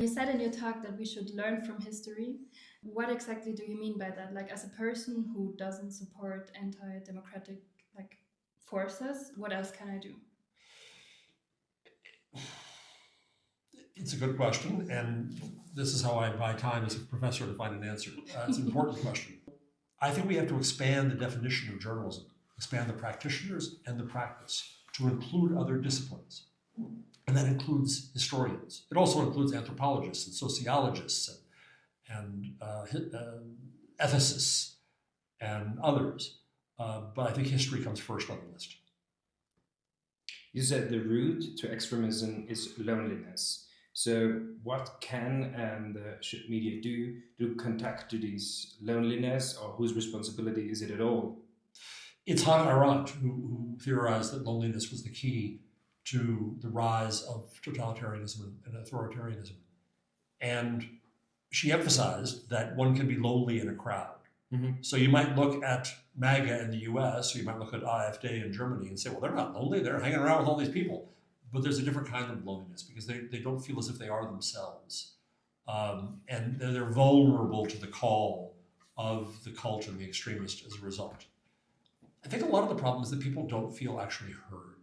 You said in your talk that we should learn from history. What exactly do you mean by that? Like, as a person who doesn't support anti-democratic forces, what else can I do? It's a good question, and this is how I buy time as a professor to find an answer. It's an important question. I think we have to expand the definition of journalism, expand the practitioners and the practice to include other disciplines. And that includes historians. It also includes anthropologists and sociologists and ethicists and others. But I think history comes first on the list. You said the root to extremism is loneliness. So what can and should media do to contact to these loneliness, or whose responsibility is it at all? It's Hannah Arendt who theorized that loneliness was the key to the rise of totalitarianism and authoritarianism. And she emphasized that one can be lonely in a crowd. Mm-hmm. So you might look at MAGA in the US, or you might look at AfD in Germany and say, well, they're not lonely, they're hanging around with all these people. But there's a different kind of loneliness because they don't feel as if they are themselves. And they're vulnerable to the call of the cult and the extremist as a result. I think a lot of the problem is that people don't feel actually heard.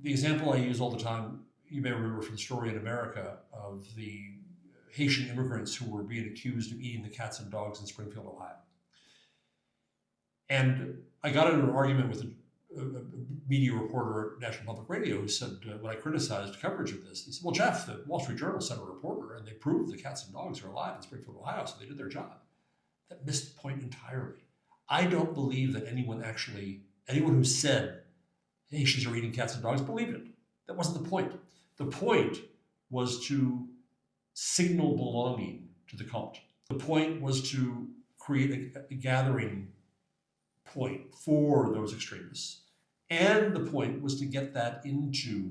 The example I use all the time, you may remember from the story in America of the Haitian immigrants who were being accused of eating the cats and dogs in Springfield, Ohio. And I got into an argument with a media reporter at National Public Radio who said, when I criticized coverage of this, he said, well, Jeff, the Wall Street Journal sent a reporter and they proved the cats and dogs are alive in Springfield, Ohio, so they did their job. That missed the point entirely. I don't believe that anyone who said Haitians are eating cats and dogs believed it. That wasn't the point. The point was to signal belonging to the cult. The point was to create a gathering point for those extremists. And the point was to get that into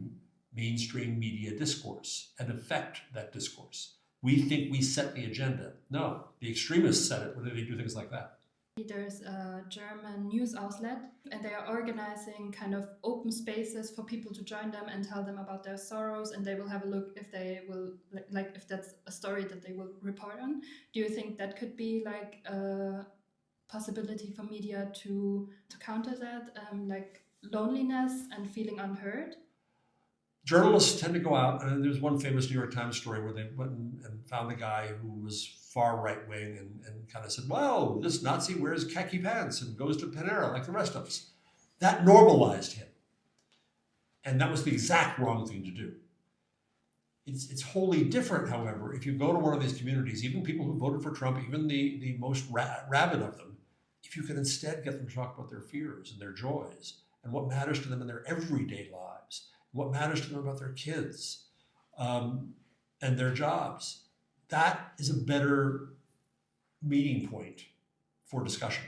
mainstream media discourse and affect that discourse. We think we set the agenda. No, the extremists set it when they do things like that. There's a German news outlet, and they are organizing kind of open spaces for people to join them and tell them about their sorrows, and they will have a look if they will, like if that's a story that they will report on. Do you think that could be like a possibility for media to counter that, like loneliness and feeling unheard? Journalists tend to go out, and there's one famous New York Times story where they went and found a guy who was far right-wing and kind of said, well, this Nazi wears khaki pants and goes to Panera like the rest of us. That normalized him. And that was the exact wrong thing to do. It's wholly different, however, if you go to one of these communities, even people who voted for Trump, even the most rabid of them, if you can instead get them to talk about their fears and their joys and what matters to them in their everyday lives, what matters to them about their kids and their jobs, that is a better meeting point for discussion.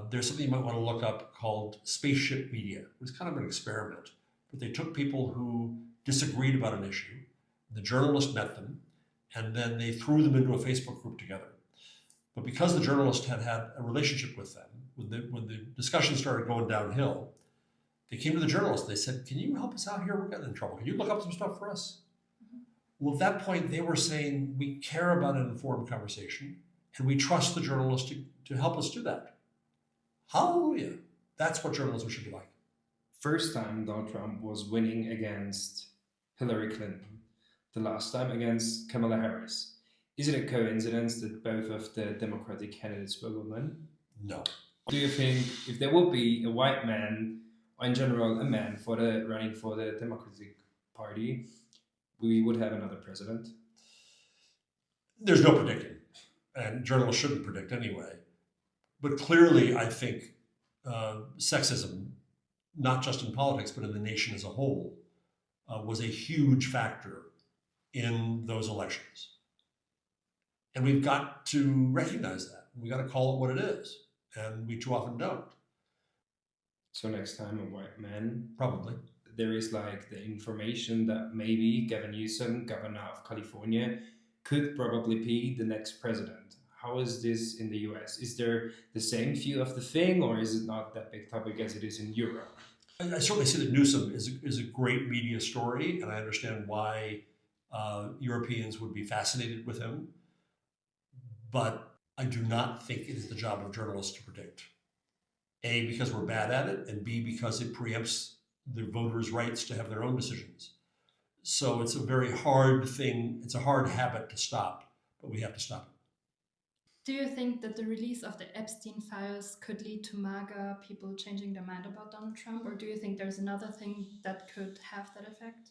There's something you might want to look up called spaceship media. It was kind of an experiment, but they took people who disagreed about an issue, the journalist met them, and then they threw them into a Facebook group together. But because the journalist had had a relationship with them, when the discussion started going downhill, they came to the journalist. They said, can you help us out here? We're getting in trouble. Can you look up some stuff for us? Well, at that point, they were saying, we care about an informed conversation, and we trust the journalist to help us do that. Hallelujah. That's what journalism should be like. First time Donald Trump was winning against Hillary Clinton. The last time against Kamala Harris. Is it a coincidence that both of the Democratic candidates were women? No. Do you think if there would be a white man, or in general a man, running for the Democratic Party, we would have another president? There's no predicting, and journalists shouldn't predict anyway. But clearly, I think sexism, not just in politics, but in the nation as a whole, was a huge factor in those elections. And we've got to recognize that. We've got to call it what it is, and we too often don't. So next time, a white man? Probably. There is like the information that maybe Gavin Newsom, governor of California, could probably be the next president. How is this in the US? Is there the same view of the thing, or is it not that big topic as it is in Europe? I certainly see that Newsom is a great media story, and I understand why Europeans would be fascinated with him. But I do not think it is the job of journalists to predict. A, because we're bad at it, and B, because it preempts the voters' rights to have their own decisions. So it's a very hard thing. It's a hard habit to stop, but we have to stop it. Do you think that the release of the Epstein files could lead to MAGA people changing their mind about Donald Trump? Or do you think there's another thing that could have that effect?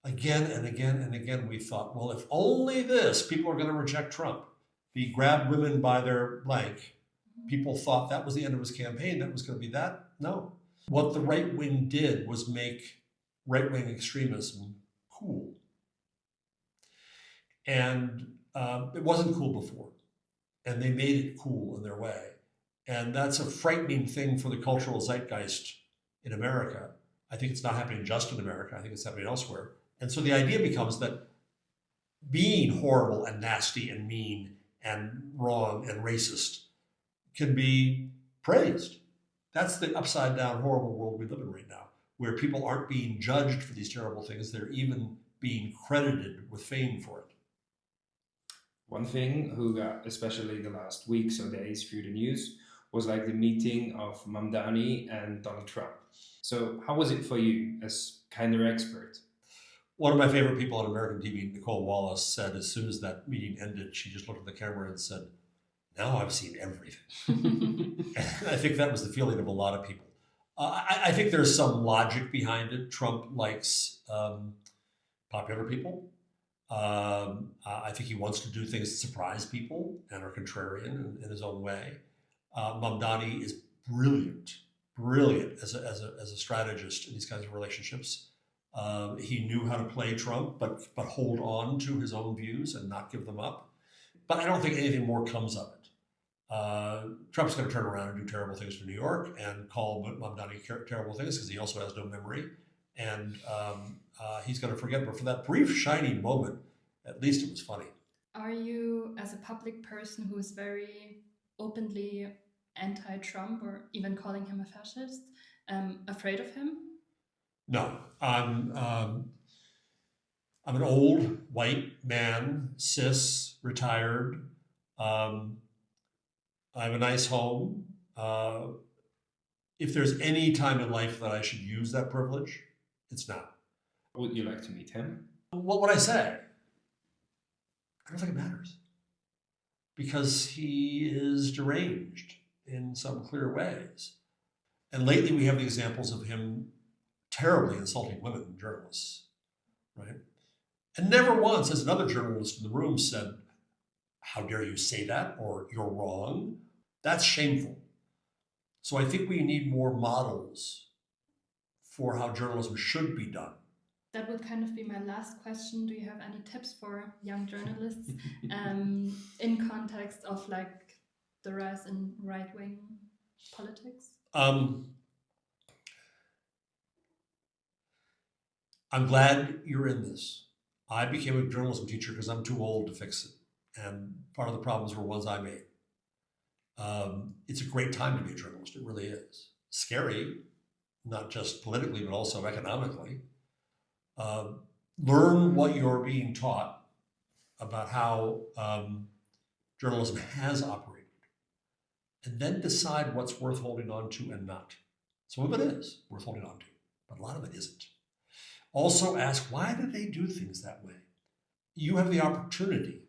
Again and again and again, we thought, well, if only this, people are going to reject Trump. He grabbed women by their blank. People thought that was the end of his campaign. That was going to be that. No. What the right wing did was make right-wing extremism cool. And it wasn't cool before. And they made it cool in their way. And that's a frightening thing for the cultural zeitgeist in America. I think it's not happening just in America. I think it's happening elsewhere. And so the idea becomes that being horrible and nasty and mean and wrong and racist can be praised. That's the upside down, horrible world we live in right now, where people aren't being judged for these terrible things. They're even being credited with fame for it. One thing who got, especially the last weeks or days through the news, was like the meeting of Mamdani and Donald Trump. So how was it for you as kind of expert? One of my favorite people on American TV, Nicole Wallace, said as soon as that meeting ended, she just looked at the camera and said, now I've seen everything. And I think that was the feeling of a lot of people. I think there's some logic behind it. Trump likes popular people. I think he wants to do things that surprise people and are contrarian in his own way. Mamdani is brilliant as a strategist in these kinds of relationships. He knew how to play Trump, but hold on to his own views and not give them up. But I don't think anything more comes of it. Trump's going to turn around and do terrible things to New York and call Mamdani terrible things because he also has no memory. And he's going to forget. But for that brief, shining moment, at least it was funny. Are you, as a public person who is very openly anti-Trump or even calling him a fascist, afraid of him? No, I'm an old white man, cis, retired. I have a nice home. If there's any time in life that I should use that privilege, it's now. Would you like to meet him? What would I say? I don't think it matters. Because he is deranged in some clear ways. And lately we have the examples of him terribly insulting women journalists, right? And never once has another journalist in the room said, how dare you say that? Or you're wrong. That's shameful. So I think we need more models for how journalism should be done. That would kind of be my last question. Do you have any tips for young journalists in context of like the rise in right-wing politics? I'm glad you're in this. I became a journalism teacher because I'm too old to fix it. And part of the problems were ones I made. It's a great time to be a journalist. It really is. Scary, not just politically, but also economically. Learn what you're being taught about how journalism has operated. And then decide what's worth holding on to and not. Some of it is worth holding on to, but a lot of it isn't. Also ask, why did they do things that way? You have the opportunity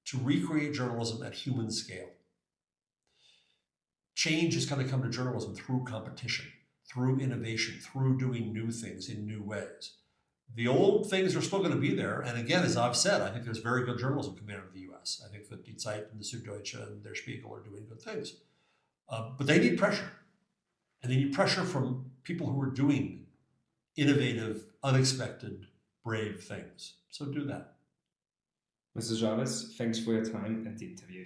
to recreate journalism at human scale. Change is going to come to journalism through competition, through innovation, through doing new things in new ways. The old things are still going to be there. And again, as I've said, I think there's very good journalism coming out of the US. I think that Die Zeit and the Süddeutsche and Der Spiegel are doing good things. But they need pressure. And they need pressure from people who are doing innovative, unexpected, brave things. So do that. Mr. Jarvis, thanks for your time and the interview.